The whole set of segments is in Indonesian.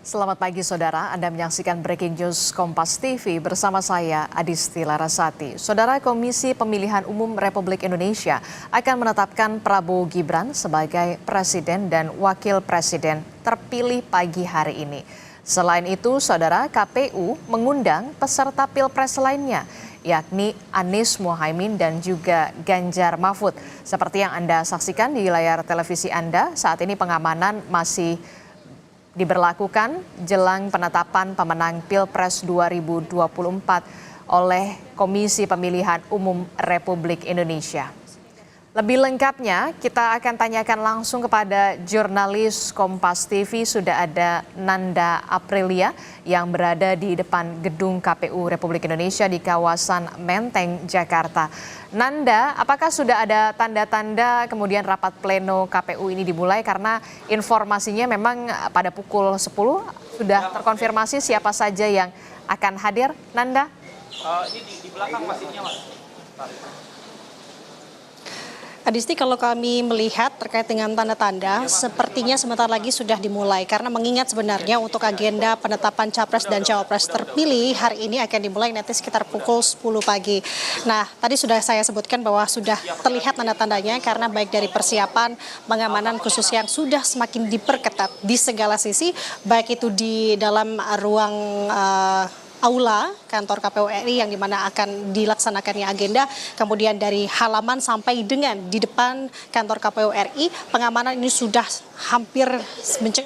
Selamat pagi saudara, Anda menyaksikan Breaking News Kompas TV bersama saya Adisti Larasati. Saudara, Komisi Pemilihan Umum Republik Indonesia akan menetapkan Prabowo Gibran sebagai Presiden dan Wakil Presiden terpilih pagi hari ini. Selain itu, saudara, KPU mengundang peserta Pilpres lainnya, yakni Anies Mohaimin dan juga Ganjar Mahfud. Seperti yang Anda saksikan di layar televisi Anda, saat ini pengamanan masih diberlakukan jelang penetapan pemenang Pilpres 2024 oleh Komisi Pemilihan Umum Republik Indonesia. Lebih lengkapnya kita akan tanyakan langsung kepada jurnalis Kompas TV. Sudah ada Nanda Aprilia yang berada di depan gedung KPU Republik Indonesia di kawasan Menteng, Jakarta. Nanda, apakah sudah ada tanda-tanda kemudian rapat pleno KPU ini dimulai? Karena informasinya memang pada pukul 10 sudah terkonfirmasi siapa saja yang akan hadir. Nanda? Ini di belakang pastinya, Mas. Adisti, kalau kami melihat terkait dengan tanda-tanda, sepertinya sebentar lagi sudah dimulai. Karena mengingat sebenarnya untuk agenda penetapan Capres dan Cawapres terpilih hari ini akan dimulai nanti sekitar pukul 10 pagi. Nah, tadi sudah saya sebutkan bahwa sudah terlihat tanda-tandanya karena baik dari persiapan pengamanan khusus yang sudah semakin diperketat di segala sisi, baik itu di dalam ruang aula kantor KPU RI yang dimana akan dilaksanakannya agenda, kemudian dari halaman sampai dengan di depan kantor KPU RI, pengamanan ini sudah hampir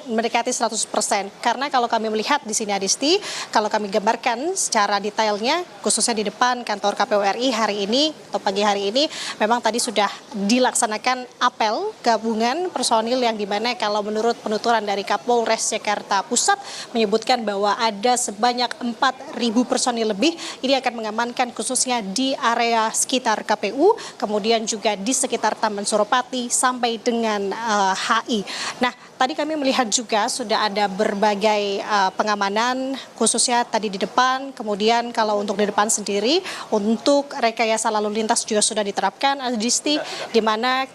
mendekati 100%. Karena kalau kami melihat di sini Adisti, kalau kami gambarkan secara detailnya, khususnya di depan kantor KPU RI hari ini atau pagi hari ini, memang tadi sudah dilaksanakan apel gabungan personil yang dimana kalau menurut penuturan dari Kapolres Jakarta Pusat menyebutkan bahwa ada sebanyak 4.000 personil lebih ini akan mengamankan khususnya di area sekitar KPU, kemudian juga di sekitar Taman Suropati sampai dengan HI. Nah, tadi kami melihat juga sudah ada berbagai pengamanan khususnya tadi di depan, kemudian kalau untuk di depan sendiri untuk rekayasa lalu lintas juga sudah diterapkan, Adisti, di mana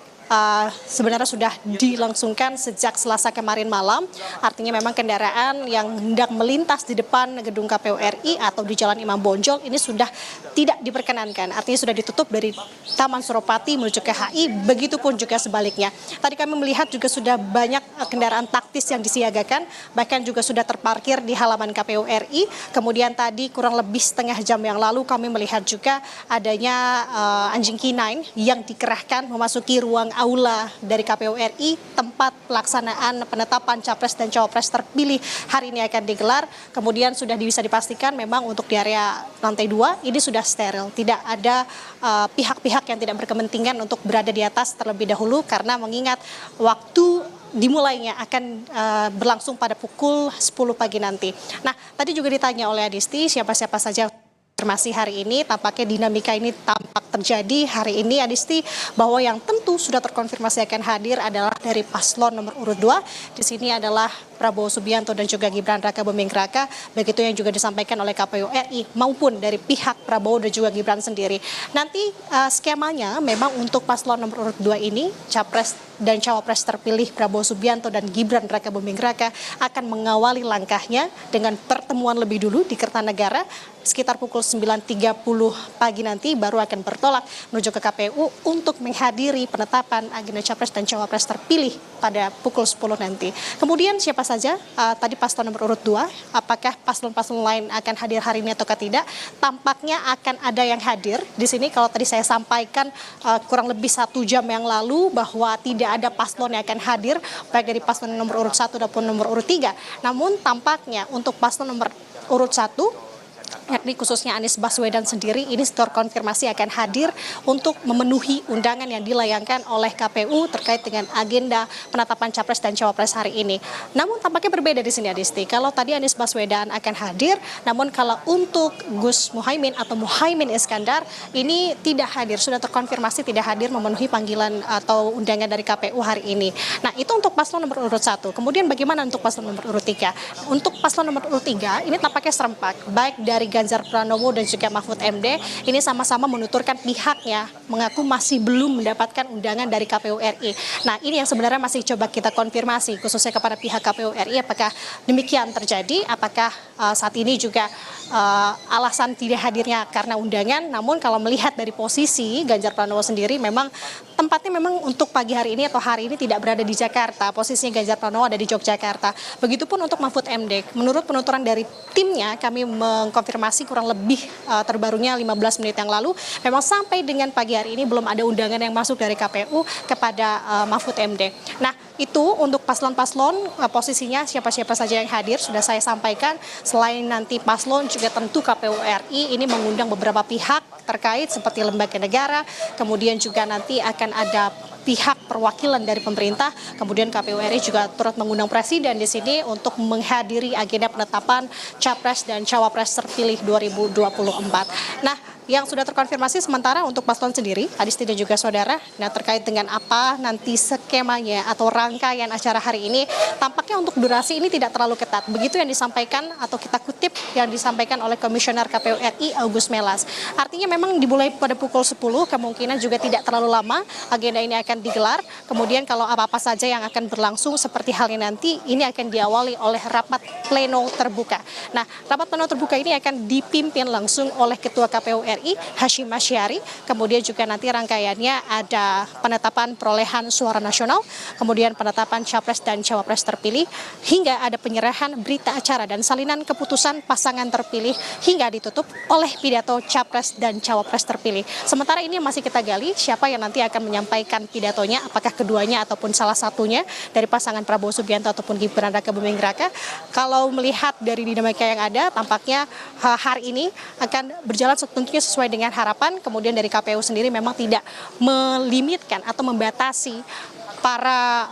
sebenarnya sudah dilangsungkan sejak Selasa kemarin malam. Artinya memang kendaraan yang hendak melintas di depan gedung KPU RI atau di Jalan Imam Bonjol ini sudah tidak diperkenankan. Artinya sudah ditutup dari Taman Suropati menuju ke HI, begitupun juga sebaliknya. Tadi kami melihat juga sudah banyak kendaraan taktis yang disiagakan, bahkan juga sudah terparkir di halaman KPU RI. Kemudian tadi kurang lebih setengah jam yang lalu kami melihat juga adanya anjing K9 yang dikerahkan memasuki ruang aula dari KPU RI, tempat pelaksanaan penetapan Capres dan Cawapres terpilih hari ini akan digelar. Kemudian sudah bisa dipastikan memang untuk di area lantai 2 ini sudah steril. Tidak ada pihak-pihak yang tidak berkepentingan untuk berada di atas terlebih dahulu karena mengingat waktu dimulainya akan berlangsung pada pukul 10 pagi nanti. Nah, tadi juga ditanya oleh Adisti siapa-siapa saja masih hari ini, tampaknya dinamika ini tampak terjadi hari ini Adisti, bahwa yang tentu sudah terkonfirmasi akan hadir adalah dari paslon nomor urut 2. Di sini adalah Prabowo Subianto dan juga Gibran Raka Buming Raka, begitu yang juga disampaikan oleh KPU RI maupun dari pihak Prabowo dan juga Gibran sendiri. Nanti skemanya memang untuk paslon nomor urut 2 ini, Capres dan Cawapres terpilih Prabowo Subianto dan Gibran Raka Buming Raka akan mengawali langkahnya dengan pertemuan lebih dulu di Kertanegara sekitar pukul 9.30 pagi nanti, baru akan bertolak menuju ke KPU untuk menghadiri penetapan agenda Capres dan Cawapres terpilih pada pukul 10 nanti. Kemudian siapa saja tadi paslon nomor urut 2, apakah paslon-paslon lain akan hadir hari ini atau tidak? Tampaknya akan ada yang hadir di sini. Kalau tadi saya sampaikan kurang lebih 1 jam yang lalu bahwa tidak ada paslon yang akan hadir baik dari paslon nomor urut 1 maupun nomor urut 3. Namun tampaknya untuk paslon nomor urut 1 yakni khususnya Anies Baswedan sendiri ini terkonfirmasi akan hadir untuk memenuhi undangan yang dilayangkan oleh KPU terkait dengan agenda penetapan Capres dan Cawapres hari ini. Namun tampaknya berbeda di sini Adisti. Kalau tadi Anies Baswedan akan hadir, namun kalau untuk Gus Mohaimin atau Mohaimin Iskandar ini tidak hadir, sudah terkonfirmasi tidak hadir memenuhi panggilan atau undangan dari KPU hari ini. Nah, itu untuk paslon nomor urut 1. Kemudian bagaimana untuk paslon nomor urut 3? Untuk paslon nomor urut 3 ini tampaknya serempak, baik dari Ganjar Pranowo dan juga Mahfud MD ini sama-sama menuturkan pihaknya mengaku masih belum mendapatkan undangan dari KPU RI. Nah, ini yang sebenarnya masih coba kita konfirmasi khususnya kepada pihak KPU RI apakah demikian terjadi, apakah saat ini juga alasan tidak hadirnya karena undangan. Namun kalau melihat dari posisi Ganjar Pranowo sendiri memang tempatnya memang untuk pagi hari ini atau hari ini tidak berada di Jakarta. Posisinya Ganjar Pranowo ada di Yogyakarta. Begitupun untuk Mahfud MD. Menurut penuturan dari timnya, kami mengkonfirmasi kurang lebih terbarunya 15 menit yang lalu, memang sampai dengan pagi hari ini belum ada undangan yang masuk dari KPU kepada Mahfud MD. Nah, itu untuk paslon-paslon posisinya siapa-siapa saja yang hadir sudah saya sampaikan. Selain nanti paslon juga tentu KPU RI ini mengundang beberapa pihak terkait seperti lembaga negara, kemudian juga nanti akan ada pihak perwakilan dari pemerintah, kemudian KPU RI juga turut mengundang presiden di sini untuk menghadiri agenda penetapan capres dan cawapres terpilih 2024. Nah, yang sudah terkonfirmasi sementara untuk paslon sendiri, Adisti dan juga saudara, nah terkait dengan apa nanti skemanya atau rangkaian acara hari ini, tampaknya untuk durasi ini tidak terlalu ketat. Begitu yang disampaikan atau kita kutip yang disampaikan oleh Komisioner KPU RI August Melas. Artinya memang dimulai pada pukul 10, kemungkinan juga tidak terlalu lama agenda ini akan digelar. Kemudian kalau apa-apa saja yang akan berlangsung seperti halnya nanti, ini akan diawali oleh rapat pleno terbuka. Nah, rapat pleno terbuka ini akan dipimpin langsung oleh Ketua KPU RI Hashim Asyari, kemudian juga nanti rangkaiannya ada penetapan perolehan suara nasional, kemudian penetapan capres dan cawapres terpilih, hingga ada penyerahan berita acara dan salinan keputusan pasangan terpilih, hingga ditutup oleh pidato capres dan cawapres terpilih. Sementara ini masih kita gali siapa yang nanti akan menyampaikan pidatonya, apakah keduanya ataupun salah satunya dari pasangan Prabowo Subianto ataupun Gibran Raka Buming Raka. Kalau melihat dari dinamika yang ada, tampaknya hari ini akan berjalan tentunya sesuai dengan harapan. Kemudian dari KPU sendiri memang tidak melimitkan atau membatasi para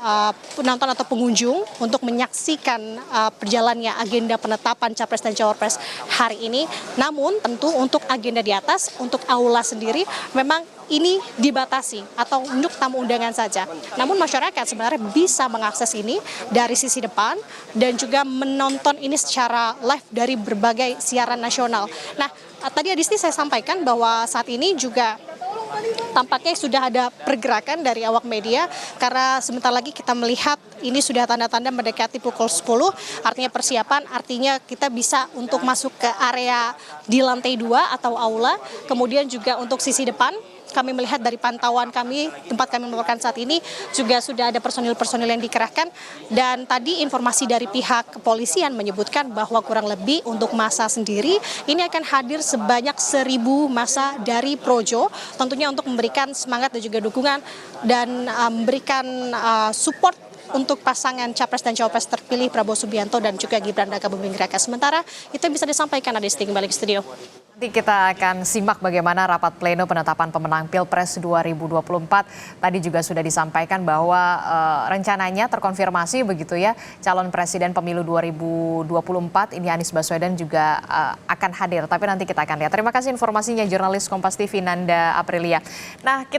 penonton atau pengunjung untuk menyaksikan perjalannya agenda penetapan capres dan cawapres hari ini. Namun tentu untuk agenda di atas, untuk aula sendiri memang ini dibatasi atau untuk tamu undangan saja. Namun masyarakat sebenarnya bisa mengakses ini dari sisi depan dan juga menonton ini secara live dari berbagai siaran nasional. Nah, tadi Adisti saya sampaikan bahwa saat ini juga tampaknya sudah ada pergerakan dari awak media karena sebentar lagi kita melihat ini sudah tanda-tanda mendekati pukul 10, artinya persiapan, artinya kita bisa untuk masuk ke area di lantai 2 atau aula, kemudian juga untuk sisi depan. Kami melihat dari pantauan kami, tempat kami melaporkan saat ini juga sudah ada personil-personil yang dikerahkan, dan tadi informasi dari pihak kepolisian menyebutkan bahwa kurang lebih untuk massa sendiri ini akan hadir sebanyak 1.000 massa dari Projo, tentunya untuk memberikan semangat dan juga dukungan dan memberikan support untuk pasangan capres dan cawapres terpilih Prabowo Subianto dan juga Gibran Raka Buming Raka. Sementara itu yang bisa disampaikan, Adisti, kembali ke studio. Nanti kita akan simak bagaimana rapat pleno penetapan pemenang Pilpres 2024. Tadi juga sudah disampaikan bahwa rencananya terkonfirmasi begitu ya, calon presiden pemilu 2024 ini Anies Baswedan juga akan hadir. Tapi nanti kita akan lihat. Terima kasih informasinya jurnalis Kompas TV Nanda Aprilia. Nah, kita